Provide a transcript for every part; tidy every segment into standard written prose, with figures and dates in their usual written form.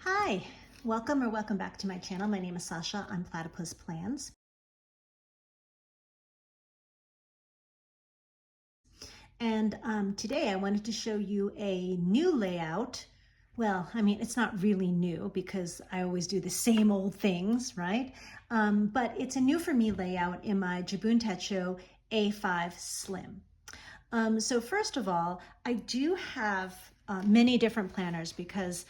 Hi, welcome back to my channel. My name is Sasha. I'm Platypus Plans. And today I wanted to show you a new layout. Well, I mean, it's not really new because I always do the same old things, right? But it's a new for me layout in my Jibun Techo A5 Slim. So first of all, I do have many different planners because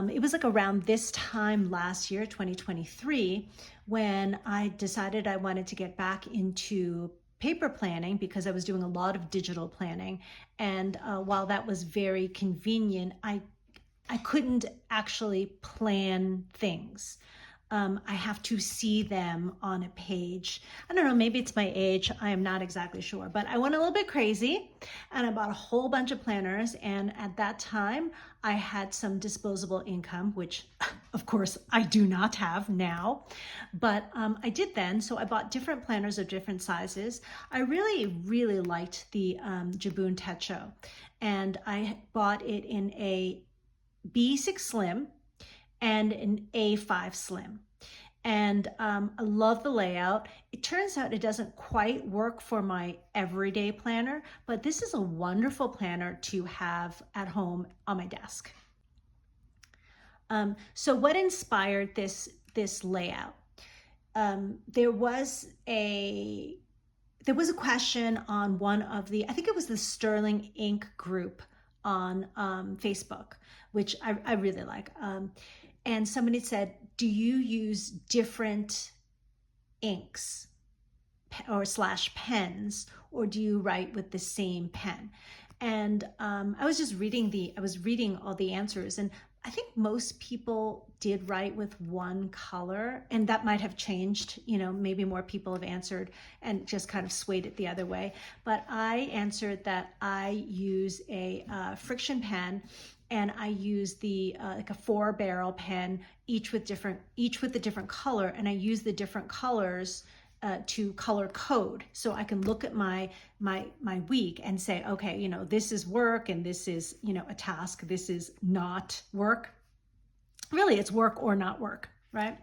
it was like around this time last year, 2023, when I decided I wanted to get back into paper planning because I was doing a lot of digital planning. And while that was very convenient, I couldn't actually plan things. I have to see them on a page. I don't know, maybe it's my age. I am not exactly sure, but I went a little bit crazy and I bought a whole bunch of planners. And at that time, I had some disposable income, which of course I do not have now, but I did then. So I bought different planners of different sizes. I really liked the Jibun Techo, and I bought it in a B6 Slim and an A5 Slim. And I love the layout. It turns out it doesn't quite work for my everyday planner, but this is a wonderful planner to have at home on my desk. So what inspired this layout? There was a question on one of the, I think it was the Sterling Ink group on Facebook, which I really like. And somebody said, do you use different inks or / pens, or do you write with the same pen? And I was just reading all the answers, and I think most people did write with one color, and that might have changed. You know, maybe more people have answered and just kind of swayed it the other way. But I answered that I use a Frixion pen, and I use the like a 4-barrel pen, each with a different color, and I use the different colors to color code, so I can look at my week and say, okay, you know, this is work and this is, you know, a task. This is not work. Really, it's work or not work, right?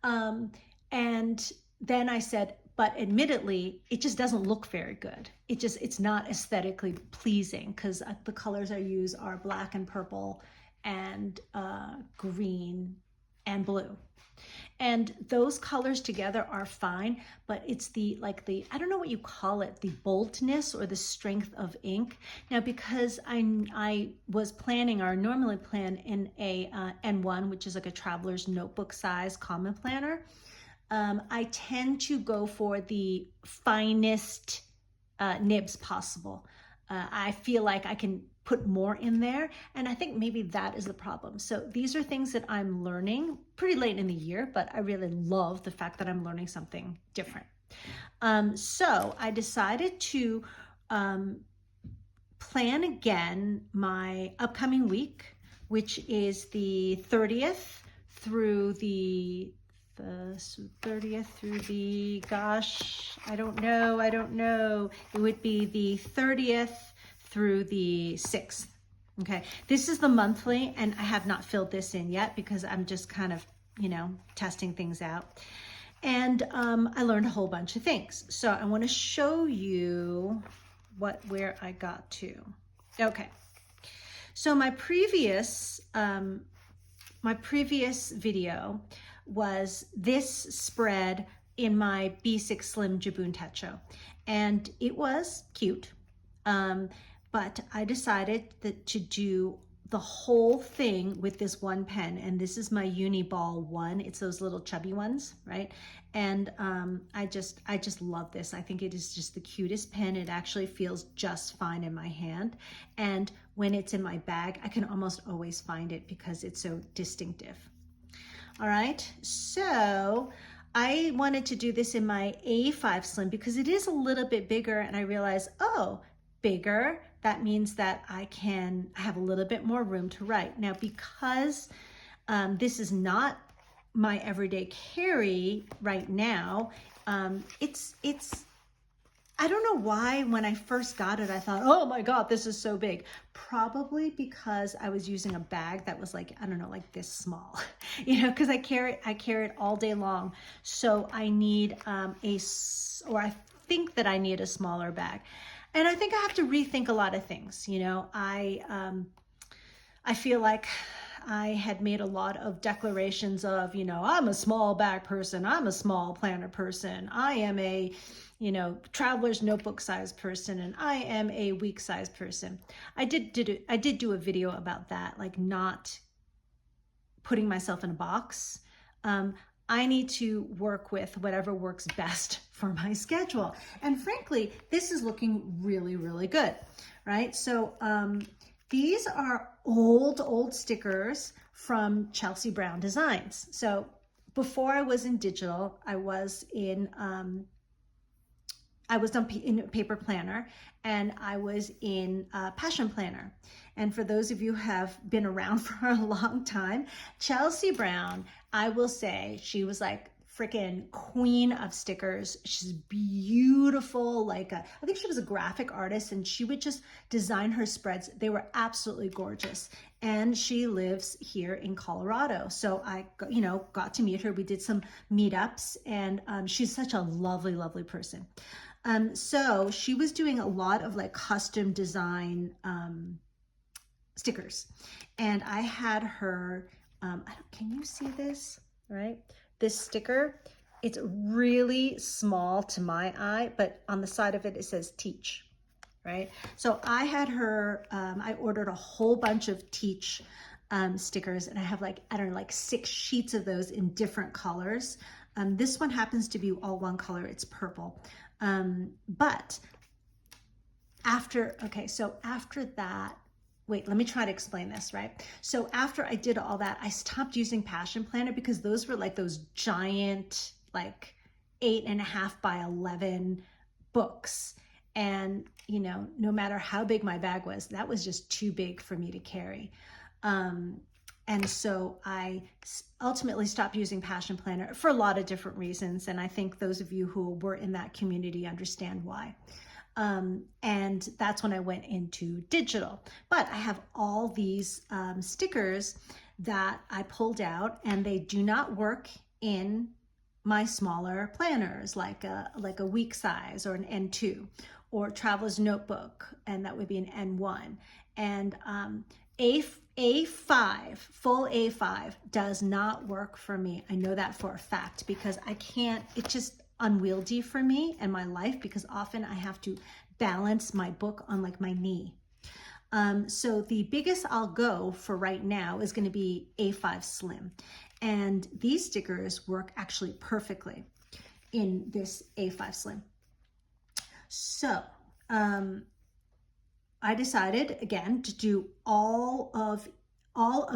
And then I said, but admittedly, it just doesn't look very good. It's not aesthetically pleasing because the colors I use are black and purple and green and blue. And those colors together are fine, but it's the I don't know what you call it, the boldness or the strength of ink. Now, because I was planning, or normally plan in a N1, which is like a traveler's notebook size common planner, I tend to go for the finest nibs possible. I feel like I can put more in there, and I think maybe that is the problem. So these are things that I'm learning pretty late in the year, but I really love the fact that I'm learning something different. So I decided to plan again my upcoming week, which is the 30th through the 30th through the, gosh, I don't know. It would be the 30th through the 6th. Okay, this is the monthly, and I have not filled this in yet because I'm just kind of, you know, testing things out. And I learned a whole bunch of things. So I want to show you where I got to. Okay, so my previous video was this spread in my B6 Slim Jibun Techo, and it was cute, but I decided to do the whole thing with this one pen, and this is my Uni Ball ONE. It's those little chubby ones, right? And I just love this. I think it is just the cutest pen. It actually feels just fine in my hand, and when it's in my bag, I can almost always find it because it's so distinctive. All right, so I wanted to do this in my A5 Slim because it is a little bit bigger, and I realized, oh, bigger, that means that I have a little bit more room to write. Now, because this is not my everyday carry right now, it's I don't know why when I first got it, I thought, oh my God, this is so big. Probably because I was using a bag that was like, I don't know, like this small, because I carry it all day long. So I need or I think that I need a smaller bag. And I think I have to rethink a lot of things. I feel like I had made a lot of declarations of, I'm a small bag person, I'm a small planner person, I am a, traveler's notebook size person, and I am a week size person. I did do a video about that, like not putting myself in a box. I need to work with whatever works best for my schedule. And frankly, this is looking really, really good, right? So these are old stickers from Chelsea Brown Designs. So before I was in digital, I was in paper planner, and I was in Passion Planner. And for those of you who have been around for a long time, Chelsea Brown, I will say, she was like freaking queen of stickers. She's beautiful. I think she was a graphic artist, and she would just design her spreads. They were absolutely gorgeous. And she lives here in Colorado. So I, got to meet her. We did some meetups, and she's such a lovely, lovely person. So she was doing a lot of like custom design stickers, and I had her, can you see this, right? This sticker, it's really small to my eye, but on the side of it, it says Teach, right? So I had her, I ordered a whole bunch of Teach stickers, and I have like, I don't know, like 6 sheets of those in different colors. This one happens to be all one color, it's purple. But after that, wait, let me try to explain this, right? So after I did all that, I stopped using Passion Planner because those were like those giant, like 8.5 by 11 books. And, no matter how big my bag was, that was just too big for me to carry. And so I ultimately stopped using Passion Planner for a lot of different reasons. And I think those of you who were in that community understand why. And that's when I went into digital. But I have all these stickers that I pulled out, and they do not work in my smaller planners, like a week size or an N2, or Traveler's Notebook, and that would be an N1. And A5, full A5 does not work for me. I know that for a fact because I can't, it's just unwieldy for me and my life, because often I have to balance my book on like my knee. So the biggest I'll go for right now is going to be A5 Slim. And these stickers work actually perfectly in this A5 Slim. So I decided again to do all of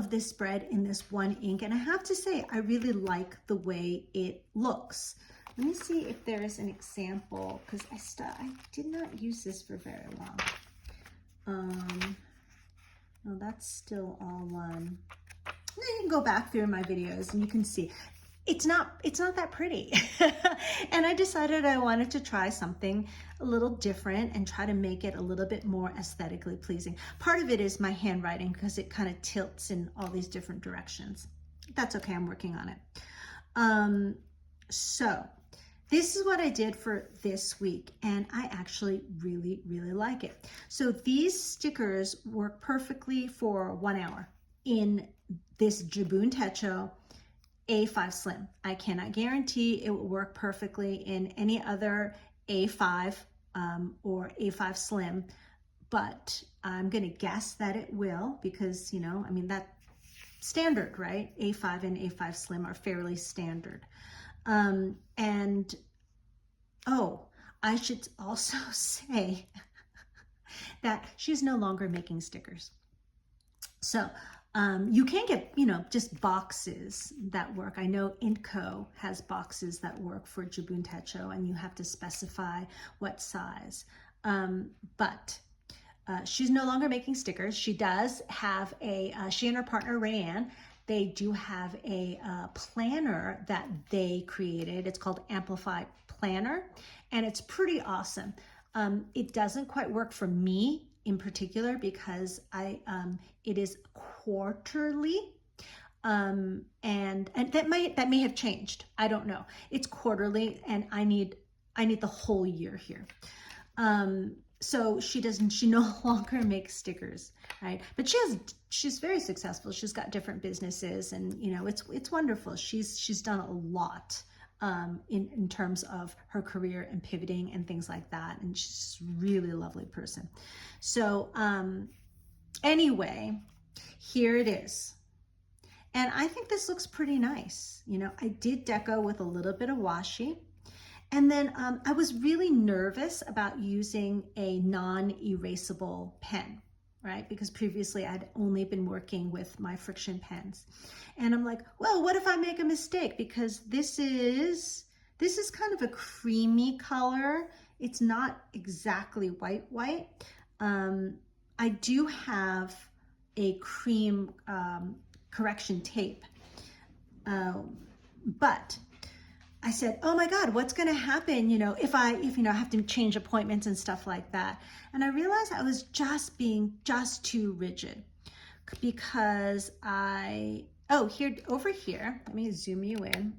this spread in this one ink, and I have to say I really like the way it looks. Let me see if there is an example, because I did not use this for very long. No, that's still all one. You can go back through my videos and you can see it's not that pretty. And I decided I wanted to try something a little different and try to make it a little bit more aesthetically pleasing. Part of it is my handwriting, because it kind of tilts in all these different directions. That's okay, I'm working on it. So this is what I did for this week, and I actually really, really like it. So these stickers work perfectly for 1 hour in this Jibun Techo A5 Slim. I cannot guarantee it will work perfectly in any other A5 or A5 Slim, but I'm gonna guess that it will, because, I mean, that's standard, right? A5 and A5 Slim are fairly standard. And, oh, I should also say that she's no longer making stickers. So you can get, just boxes that work. I know Intco has boxes that work for Jibun Techo, and you have to specify what size. But she's no longer making stickers. She does have she and her partner Rayanne, they do have a planner that they created. It's called Amplify Planner, and it's pretty awesome. It doesn't quite work for me in particular because it is quarterly. And that may have changed. I don't know. It's quarterly, and I need the whole year here. So she no longer makes stickers, right? But she's very successful. She's got different businesses, and it's wonderful. She's done a lot in terms of her career and pivoting and things like that. And she's a really lovely person. So anyway, here it is. And I think this looks pretty nice. I did deco with a little bit of washi. And then I was really nervous about using a non-erasable pen, right? Because previously I'd only been working with my Frixion pens. And I'm like, well, what if I make a mistake? Because this is kind of a creamy color. It's not exactly white. I do have a cream correction tape. But I said, oh my God, what's going to happen, if I have to change appointments and stuff like that. And I realized I was just being too rigid because over here, let me zoom you in,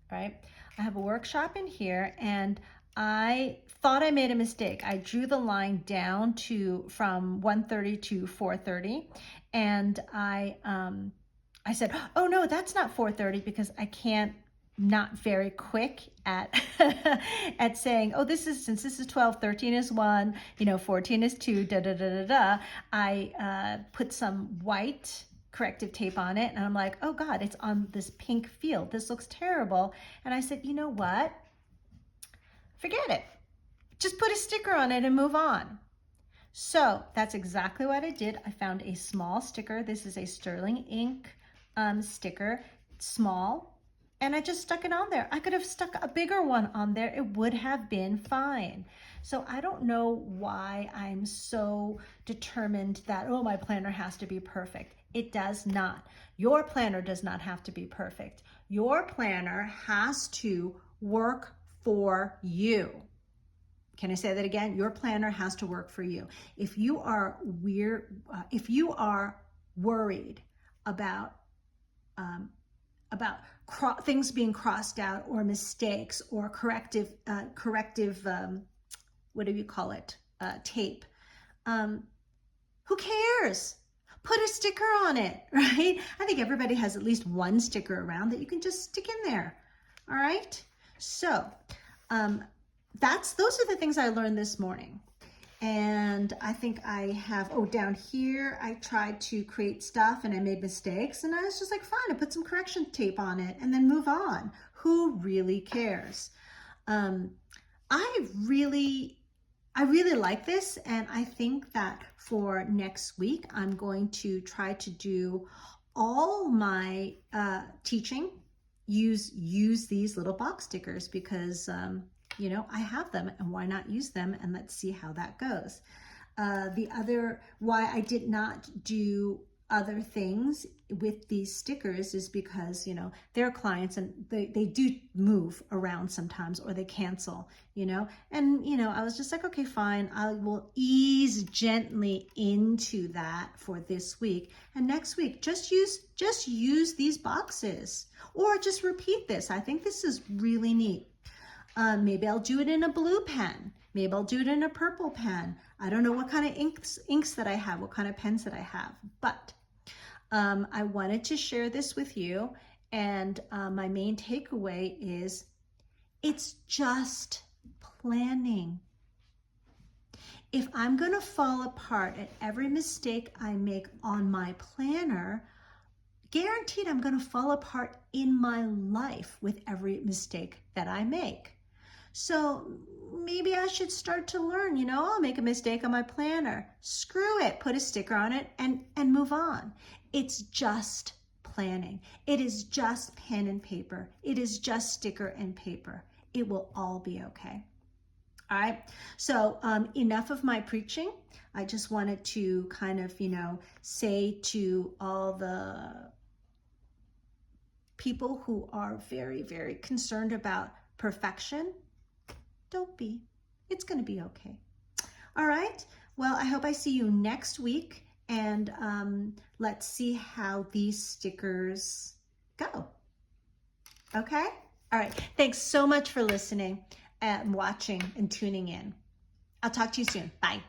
right? I have a workshop in here, and I thought I made a mistake. I drew the line down from 1:30 to 4:30, and I said, oh no, that's not 4:30 because I can't, not very quick at at saying, oh, since this is 12, 13 is 1, 14 is 2, da da da da da. I put some white corrective tape on it, and I'm like, oh God, it's on this pink field. This looks terrible. And I said, you know what? Forget it. Just put a sticker on it and move on. So that's exactly what I did. I found a small sticker. This is a sterling ink sticker, small, and I just stuck it on there. I could have stuck a bigger one on there. It would have been fine. So I don't know why I'm so determined that, oh, my planner has to be perfect. It does not. Your planner does not have to be perfect. Your planner has to work for you. Can I say that again? Your planner has to work for you. If you are worried about things being crossed out, or mistakes, or corrective what do you call it? Tape. Who cares? Put a sticker on it, right? I think everybody has at least one sticker around that you can just stick in there. All right. So those are the things I learned this morning. And I think I have, down here, I tried to create stuff and I made mistakes, and I was just like, fine, I put some correction tape on it and then move on. Who really cares? I really like this, and I think that for next week, I'm going to try to do all my teaching, use these little box stickers, because I have them, and why not use them, and let's see how that goes. Why I did not do other things with these stickers is because, they're clients, and they do move around sometimes, or they cancel, and, I was just like, okay, fine. I will ease gently into that for this week. And next week, just use these boxes, or just repeat this. I think this is really neat. Maybe I'll do it in a blue pen. Maybe I'll do it in a purple pen. I don't know what kind of inks that I have, what kind of pens that I have, but I wanted to share this with you. And my main takeaway is, it's just planning. If I'm going to fall apart at every mistake I make on my planner, guaranteed I'm going to fall apart in my life with every mistake that I make. So maybe I should start to learn, I'll make a mistake on my planner. Screw it, put a sticker on it and move on. It's just planning. It is just pen and paper. It is just sticker and paper. It will all be okay. All right, so enough of my preaching. I just wanted to kind of, say to all the people who are very, very concerned about perfection, don't be. It's going to be okay. All right. Well, I hope I see you next week, and let's see how these stickers go. Okay? All right. Thanks so much for listening and watching and tuning in. I'll talk to you soon. Bye.